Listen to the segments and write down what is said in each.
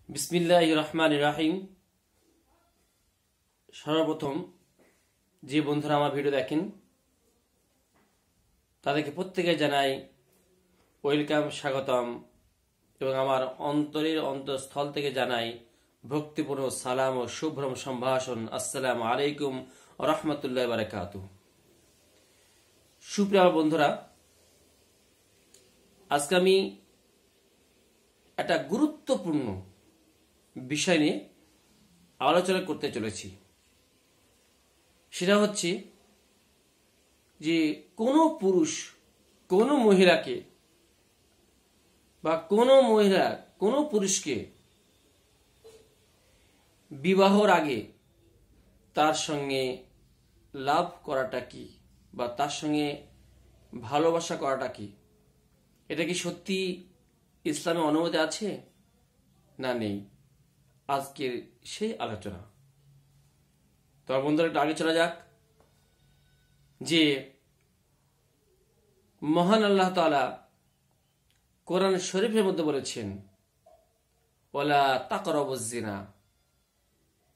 বিসমিল্লাহির রহমানির রহিম। সর্বপ্রথম যে বন্ধুরা আমার ভিডিও দেখেন তাদেরকে প্রত্যেকে জানাই ওয়েলকাম, স্বাগতম, এবং আমার অন্তরের অন্তঃস্থল থেকে জানাই ভক্তিপূর্ণ সালাম ও শুভ্রম সম্ভাষণ। আসসালামু আলাইকুম ওয়া রাহমাতুল্লাহি ওয়া বারাকাতুহু। সুপ্রিয় বন্ধুরা, আজকে আমি একটা গুরুত্বপূর্ণ বিষয় নিয়ে আলোচনা করতে চলেছি। সেটা হচ্ছে যে কোনো পুরুষ কোনো মহিলাকে বা কোনো মহিলা কোনো পুরুষকে বিবাহর আগে তার সঙ্গে লাভ করাটা কি বা তার সঙ্গে ভালোবাসা করাটা কি, এটা কি সত্যি ইসলামে অনুমতি আছে না নেই, আজকের সেই আলোচনা। তো বন্ধুরা, একটু আগে চলা যাক। যে মহান আল্লাহ তাআলা কোরআন শরীফের মধ্যে বলেছেন ওয়ালা তাকরাবুজ জিনা,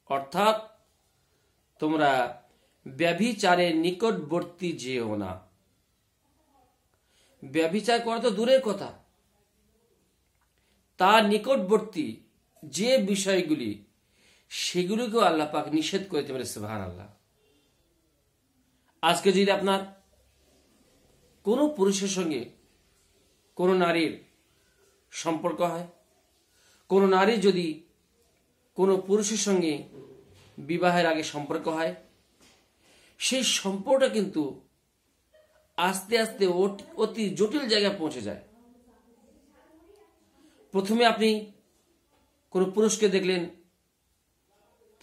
অর্থাৎ তোমরা ব্যভিচারের নিকটবর্তী যেও না। ব্যভিচার করা তো দূরের কথা, তার নিকটবর্তী যে বিষয়গুলি সেগুলিকেও আল্লাহ পাক নিষেধ করতে পারে। সুবহানাল্লাহ। আজকে যদি আপনার কোনো পুরুষের সঙ্গে কোনো নারীর সম্পর্ক হয়, কোনো নারী যদি কোনো পুরুষের সঙ্গে বিবাহের আগে সম্পর্ক হয়, সেই সম্পর্কটা কিন্তু আস্তে আস্তে অতি জটিল জায়গায় পৌঁছে যায়। প্রথমে আপনি কোনো পুরুষকে দেখলেন,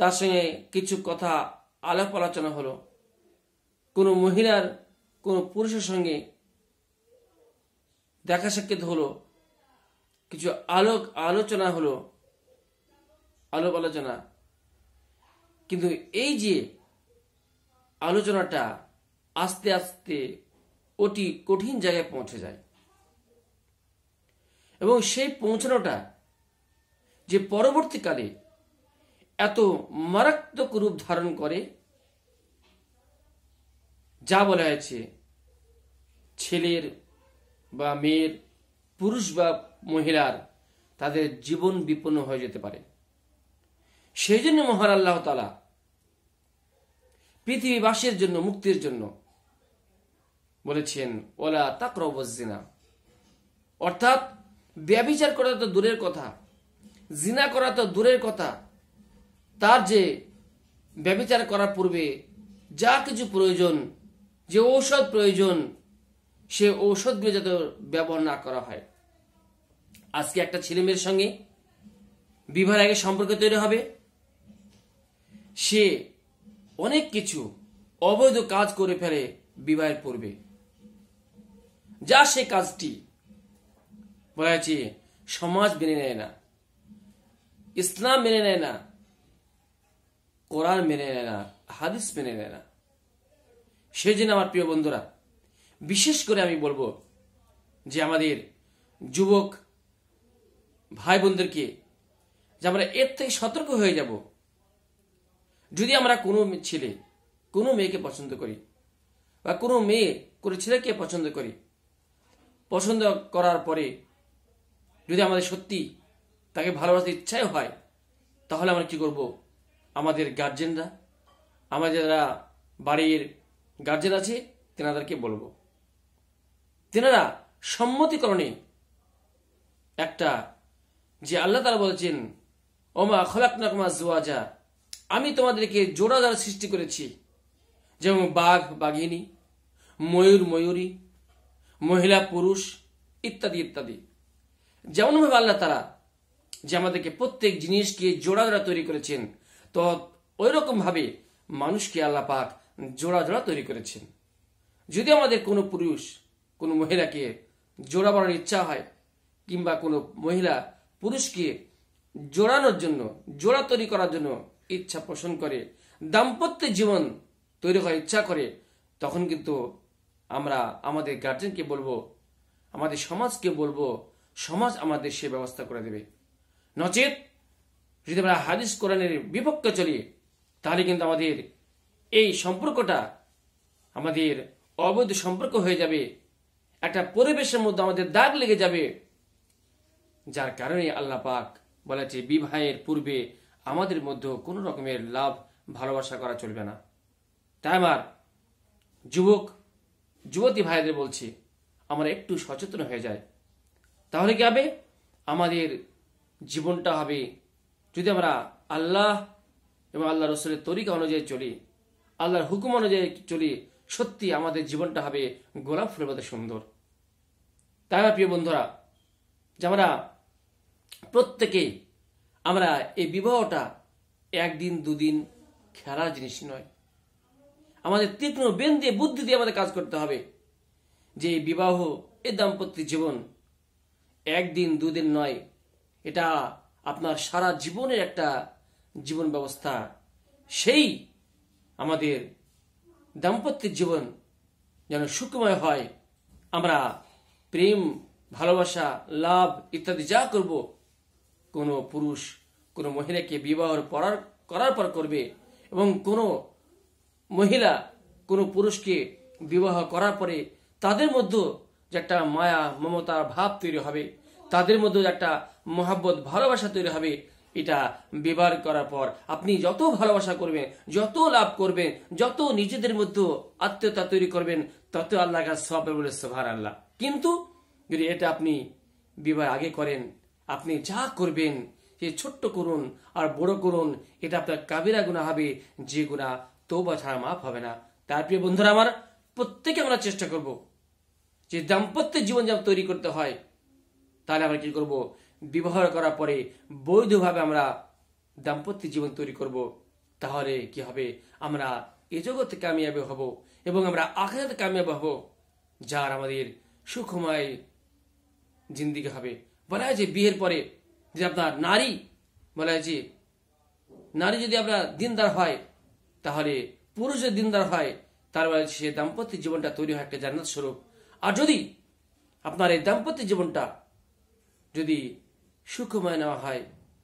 তার সঙ্গে কিছু কথা আলাপ আলোচনা হলো, কোনো মহিলার কোনো পুরুষের সঙ্গে দেখা সাক্ষাৎ হলো, কিছু আলোচনা হলো, আলোচনা। কিন্তু এই যে আলোচনাটা আস্তে আস্তে অতি কঠিন জায়গায় পৌঁছে যায়, এবং সেই পৌঁছানোটা যে পরবর্তীকালে এত মারাত্মক রূপ ধারণ করে, যা বলা হয়েছে ছেলের বা মেয়ের, পুরুষ বা মহিলার, তাদের জীবন বিপন্ন হয়ে যেতে পারে। সেই জন্য মহান আল্লাহ তাআলা পৃথিবীবাসীর জন্য মুক্তির জন্য বলেছেন ওয়ালা তাকরাবুজ জিনা, অর্থাৎ ব্যভিচার করা তো দূরের কথা, জিনা করা তো দূরের কথা, তার যে ব্যভিচার করার পূর্বে যা কিছু প্রয়োজন, যে ঔষধ প্রয়োজন, সে ঔষধগুলো যাতে ব্যবহার না করা হয়। আজকে একটা ছেলে মেয়ের সঙ্গে বিবাহের আগে সম্পর্ক তৈরি হবে, সে অনেক কিছু অবৈধ কাজ করে ফেলে বিবাহের পূর্বে, যা সে কাজটি বলা হয়েছে সমাজ মেনে নেয় না, ইসলাম মেনে নেয় না, কোরআন মেনে নেয় না, হাদিস মেনে নেয় না। সেই জন্য আমার প্রিয় বন্ধুরা, বিশেষ করে আমি বলবো যে আমাদের যুবক ভাই বোনদেরকে যে আমরা এর থেকে সতর্ক হয়ে যাব। যদি আমরা কোনো ছেলে কোনো মেয়েকে পছন্দ করি, বা কোনো মেয়ে কোনো ছেলেকে পছন্দ করি, পছন্দ করার পরে যদি আমাদের সত্যি তাকে ভালোবাসার ইচ্ছাই হয়, তাহলে আমরা কি করব? আমাদের গার্জেনরা, আমাদের যারা বাড়ির গার্জেন আছে, তেনাদেরকে বলবো, তেনারা সম্মতিকরণে একটা, যে আল্লাহ তাআলা বলেছেন ওমা খলাকনাকুম আজওয়াজা, আমি তোমাদেরকে জোড়া দ্বারা সৃষ্টি করেছি, যেমন বাঘ বাঘিনী, ময়ূর ময়ূরী, মহিলা পুরুষ ইত্যাদি ইত্যাদি। যেমনভাবে আল্লাহ তাআলা যে আমাদেরকে প্রত্যেক জিনিসকে জোড়া জোড়া তৈরি করেছেন, তো ওই রকম ভাবে মানুষকে আল্লাহ পাক জোড়া জোড়া তৈরি করেছেন। যদি আমাদের কোনো পুরুষ কোনো মহিলাকে জোড়া বানানোর ইচ্ছা হয়, কিংবা কোনো মহিলা পুরুষকে জোড়ানোর জন্য, জোড়া তৈরি করার জন্য ইচ্ছা পোষণ করে, দাম্পত্য জীবন তৈরি করার ইচ্ছা করে, তখন কিন্তু আমরা আমাদের গার্জেনকে বলবো, আমাদের সমাজকে বলবো, সমাজ আমাদের সে ব্যবস্থা করে দেবে। নচেত যদি আমরা হাদিস কোরআনের বিপক্ষে চলি, তাহলে কিন্তু আমাদের এই সম্পর্কটা আমাদের অবৈধ সম্পর্ক হয়ে যাবে, একটা পরিবেশের মধ্যে আমাদের দাগ লেগে যাবে। যার কারণে আল্লাহ পাক বলেছে বিবাহের পূর্বে আমাদের মধ্যে কোনো রকমের লাভ ভালোবাসা করা চলবে না। তাই আমার যুবক যুবতী ভাইদের বলছি, আমরা একটু সচেতন হয়ে যাই, তাহলে কি হবে? আমাদের জীবনটা হবে, যদি আমরা আল্লাহ এবং আল্লাহ রসুলের তরিকা অনুযায়ী চলি, আল্লাহর হুকুম অনুযায়ী চলি, সত্যি আমাদের জীবনটা হবে গোলাপ ফুলের মতো সুন্দর। তাই আমার প্রিয় বন্ধুরা, যে আমরা প্রত্যেকেই আমরা এই বিবাহটা একদিন দুদিন খেলার জিনিস নয়, আমাদের তীক্ষ্ণ বেন দিয়ে বুদ্ধি দিয়ে আমাদের কাজ করতে হবে। যে বিবাহ, এই দাম্পত্য জীবন একদিন দুদিন নয়, এটা আপনার সারা জীবনের একটা জীবন ব্যবস্থা। সেই আমাদের দাম্পত্য জীবন যেন সুখময় হয়। আমরা প্রেম, ভালোবাসা, লাভ ইত্যাদি যা করব, কোনো পুরুষ কোনো মহিলাকে বিবাহ করার পর করবে, এবং কোনো মহিলা কোনো পুরুষকে বিবাহ করার পরে তাদের মধ্যে যে একটা মায়া মমতার ভাব তৈরি হবে, তাদের মধ্যে একটা মহাব্বত ভালোবাসা তৈরি হবে, এটা বিবাহ করার পর আপনি যত ভালোবাসা করবেন, যত লাভ করবেন, যত নিজেদের মধ্যে আত্মীয়তা তৈরি করবেন, তত আল্লাহ কাছে সওয়াব বলে সুবহানাল্লাহ। কিন্তু যদি এটা আপনি বিবাহ আগে করেন, আপনি যা করবেন সে ছোট্ট করুন আর বড় করুন, এটা আপনার কাবিরা গুনাহ হবে, যে গুনাহ তওবা ছাড়া মাফ হবে না। তার প্রিয় বন্ধুরা আমার, প্রত্যেকে আমরা চেষ্টা করব যে দাম্পত্য জীবন যেন তৈরি করতে হয়। তাহলে আমরা কি করব? বিবাহ করার পরে বৈধভাবে আমরা দাম্পত্য জীবন তৈরি করব। তাহলে কি হবে? আমরা এই জগতে কামিয়াবি হব এবং আমরা আখিরাতে কামিয়াবি হব, যার আমাদের সুখময় জিন্দিগি হবে। বলা হয় যে বিয়ের পরে যে আপনার নারী, বলা হয় যে নারী যদি আপনার দিনদার হয়, তাহলে পুরুষ যদি দিনদার হয়, তার বলে সে দাম্পত্য জীবনটা তৈরি হয় একটা জান্নাত স্বরূপ। আর যদি আপনার এই দাম্পত্য জীবনটা যদি সুখময় না হয়,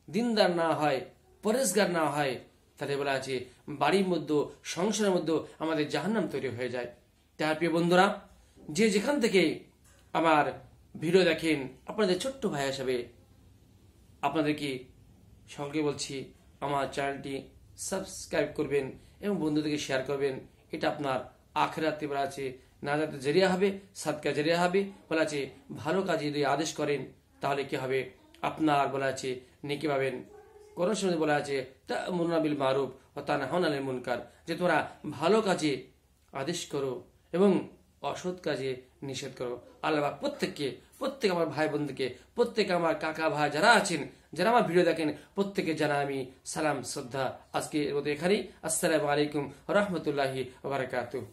দিনদার না হয়, পরেশগার না হয়, তাহলে বলা আছে বাড়ির মধ্যে, সংসারের মধ্যে আমাদের জাহান্নাম তৈরি হয়ে যায়। তার প্রিয় বন্ধুরা, যে যেখান থেকে আমার ভিডিও দেখেন, আপনাদের ছোট্ট ভাই হিসাবে আপনাদেরকে সঙ্গে বলছি, আমার চ্যানেলটি সাবস্ক্রাইব করবেন এবং বন্ধুদেরকে শেয়ার করবেন। এটা আপনার আখিরাতে বলা আছে নাজাতের জরিয়া হবে, সাদকার জরিয়া হবে। বলা আছে ভালো কাজে যদি আদেশ করেন, তাহলে কি হবে? আপনার বলা আছে নেকি পাবেন। কোরআন শরীফে বলা আছে তা'মুরুনা বিল মারুফ ওয়া তানহাউনা আনিল মুনকার, যে তোমরা ভালো কাজে আদেশ করো এবং অসৎ কাজে নিষেধ করো। আল্লাহ প্রত্যেক আমার ভাই বোনদেরকে, প্রত্যেক আমার কাকা ভাই যারা আছেন, যারা আমার ভিডিও দেখেন, প্রত্যেকে জানা আমি সালাম শ্রদ্ধা। আজকে এর মতো এখানেই। আসসালামু আলাইকুম ওয়া রাহমাতুল্লাহি ওয়া বারাকাতুহু।